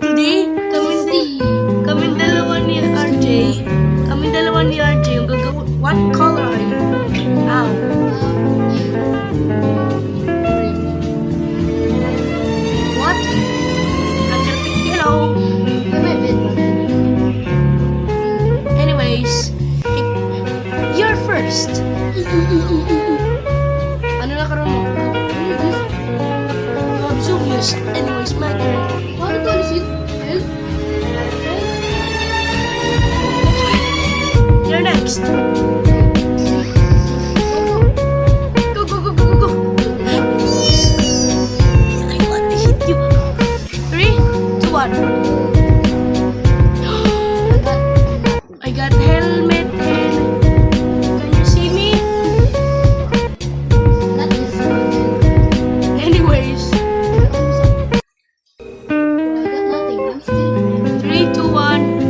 Today, kami dalawa ni RJ. Kami dalawa ni RJ yung gagawa. What color are you? Ow. What? I'm gonna pick yellow. Anyways, you're first. Ano na karoon mo? Obvious. Anyways, my turn. You're next. Go, go, go, go, go, go. I want to hit you. 3, 2, 1. I got helmet and can you see me? Anyways, 3, 2, 1.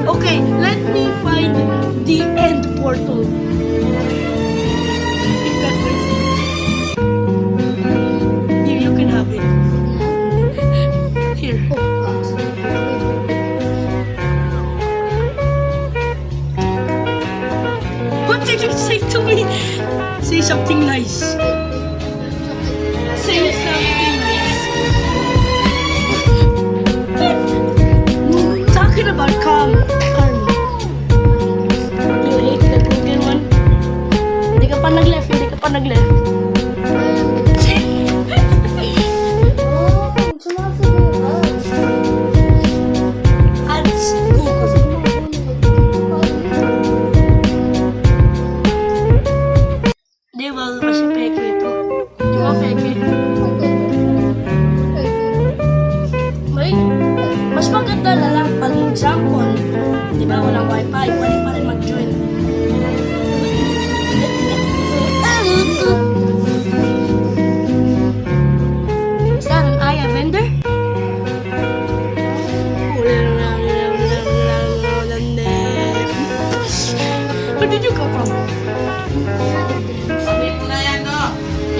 Okay, let me find the end portal. Pick that way. Here, you can have it. Here. What did you say to me? Say something nice. Say something nice. Talking about karma. You hate the broken one? Hindi ka pa nag-left, hindi ka pa nag-left. Ads, Google. Di ba kasi peke ito? Di ba peke? May, mas maganda na lang pag example, di ba walang wifi, pwede pa rin mag-join. Is that an Aya vendor? Where did you come from?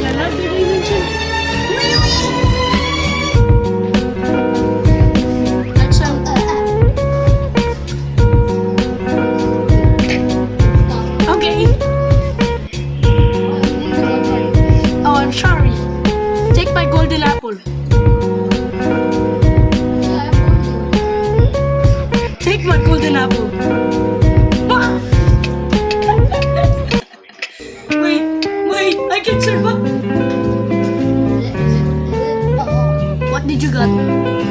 Another dimension? Really? That's okay. Oh, I'm sorry. Take my golden apple. Take my golden apple. Ah! Wait, I can survive. What did you got?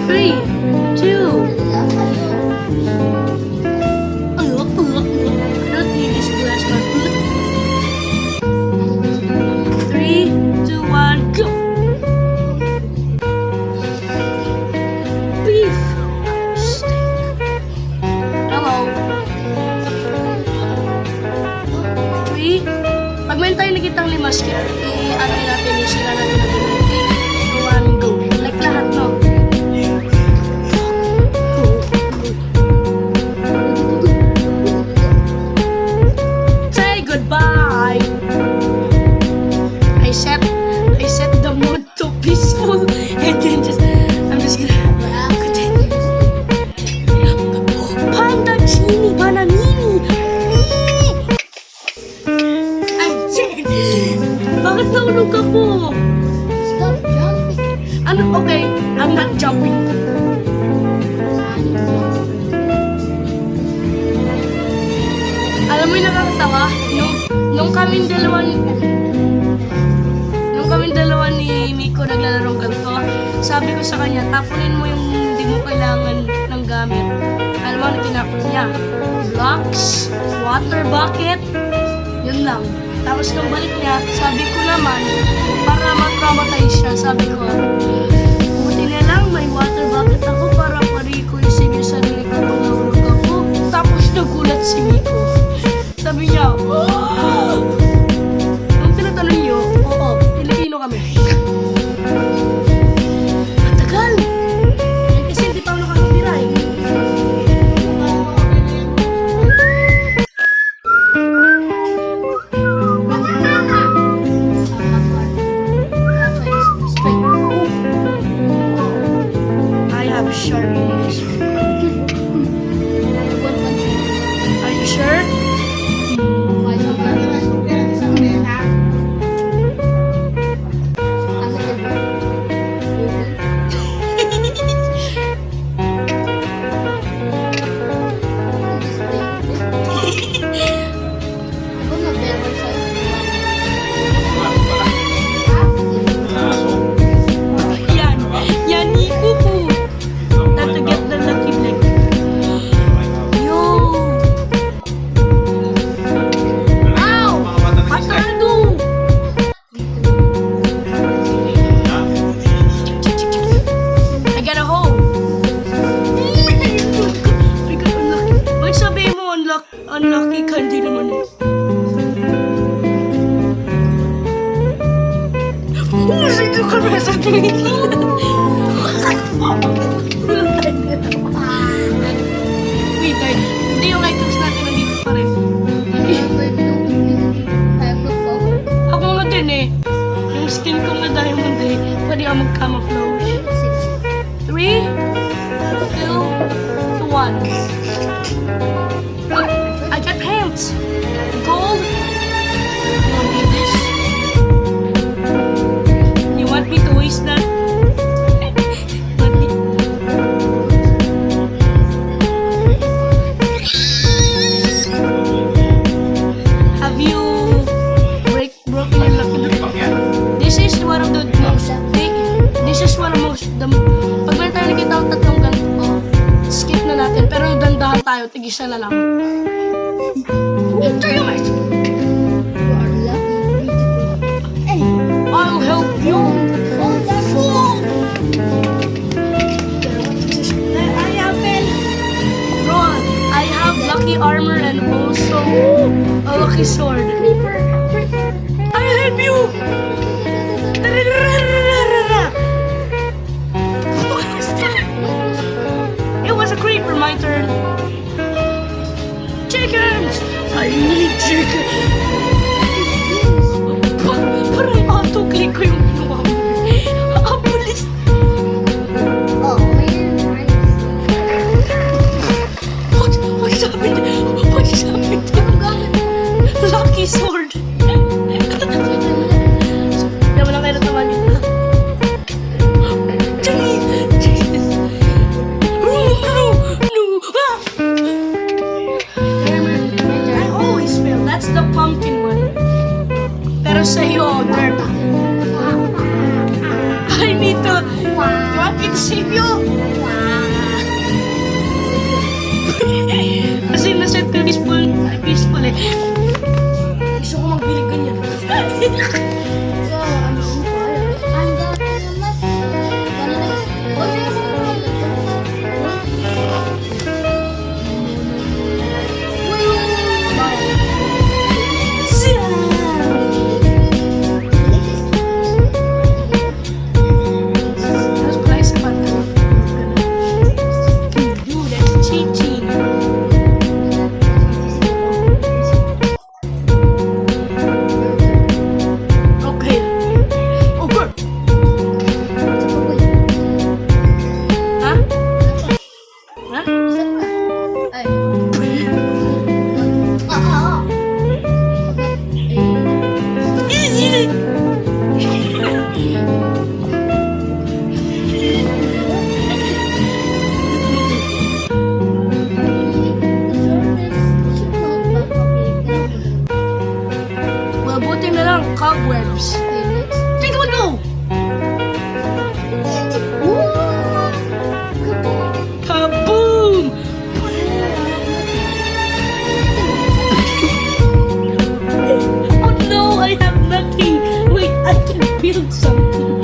3, 2. I don't need this glass, but 3, 2, 1, go. Beef steak. Hello. 3. Pag meron tayo nakitang limas, i-ano natin, isila natin na 3, 2, 1, go. Like lahat, no? Say goodbye. I set the mood to peaceful and then I'm just gonna continue. Panda Chini Bananini. I'm dead. Bakit naulog ako? Stop jumping. Ano? Okay, I'm not jumping. Alam mo yung nakakatawa? Nung kaming dalawa ni Miko naglalaro ganito, sabi ko sa kanya, tapunin mo yung hindi mo kailangan ng gamit. Alam mo, tinapon niya. Blocks, water bucket, yun lang. Tapos nung balik niya, sabi ko naman, para ma-traumatize siya, sabi ko, buti na lang may water bucket ako para pari-coisin yung sarili ko pag nahulog ako. Tapos nagulat si Miko. Sabi niya, oh! Nung tinatanong niyo, oo, Pilipino kami. Matagal! Kasi hindi pa ako nakakatira eh. Sino ka na sa Pilipinas? Wait, wait. Hindi yung items natin nandito pa rin. Ako nga din eh. Yung skin ko nga diamond eh. Pwede ako mag-camouflage. 3, 2, 1. I got pants. Gold. You want me this? You want me to waste that? Want me- Have you broken your lucky block? This is one of the most big. This is one of most the. Pag meron tayo nakita ang tatlong ganito, skip na natin. Pero dandahan tayo, tig-isa na lang. Damn it! I'll help you. Fool! I have it. Ron, I have lucky armor and also a lucky sword. I'll help you. What was that? It was a creeper, my turn. Chickens! I need chicken. Parang auto-click ko yung ginawa mo. Ang pulis. What is happening? What is happening? Lucky sword. Naman lang kayo nataman dito. Jesus. No. Ah! I always fail. That's the pumpkin one. Pero sa'yo, dirt. I need to... What? It's save you? Kasi naset ko peaceful eh. Gusto ko magbilig ganyan. Tapos pala isa pa. Dude, that's cheating. Okay. Oh, good. Ha? Ha? Well, buti na lang, cobwebs. Take a go! Kaboom! Oh no, I have nothing. Wait, I can build something.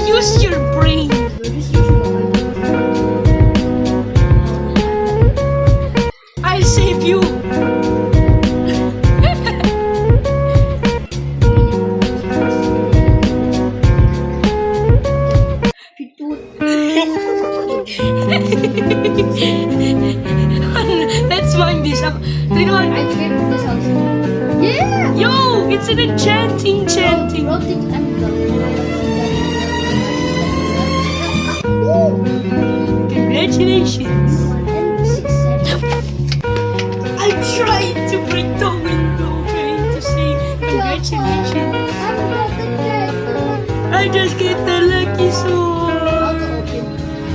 Use your brain. I'll save you. Let's find this up. Yeah! Yo, it's an enchanting. Congratulations. I tried to break the window, trying to say congratulations. I just get the lucky sword.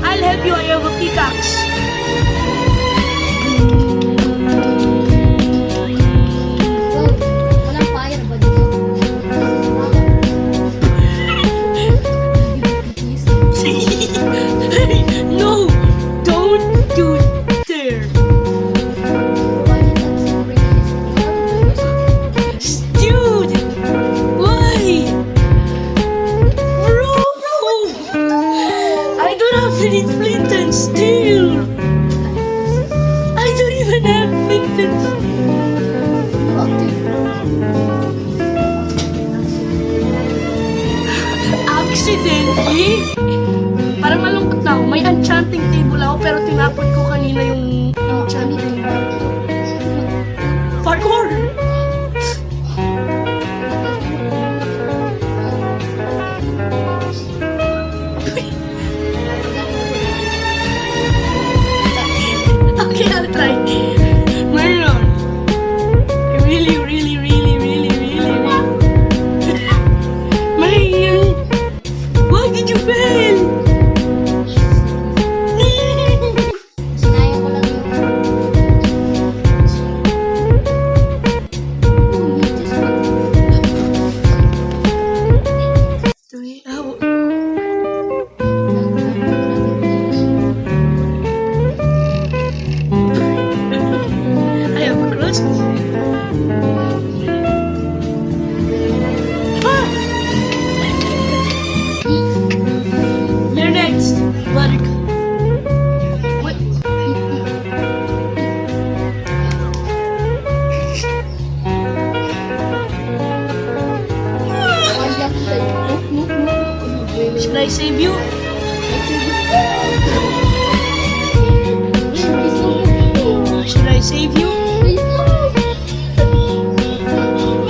I'll help you. I have a pickaxe. No, don't do there. Dude, why? Bro, I don't have any flint and steel. Accidentally? Parang malungkot na ako. May enchanting table ako pero tinapon ko kanina yung enchanting parkour! Okay, I'll try. Marion. Really. Marion. Why did you fail? Sinayang ko lang yung... Oh, you just I have a crush. Ah! You're next, Buttercup. Wait. Should I save you? Should I save you?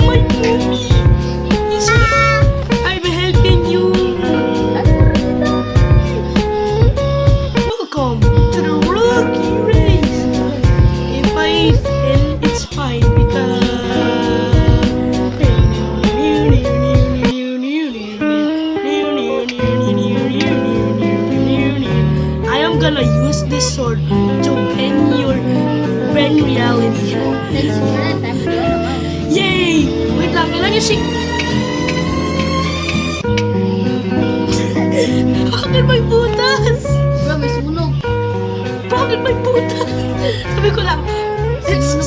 My mommy. I'm helping you. Welcome to the Rocky Race. If I fail, it's fine because I am gonna use this sword to bend your brain reality. Yay! Wait lang, kailan yung si... Bakit may butas? Bro, may sunog. Bakit may butas? Sabi ko lang, it's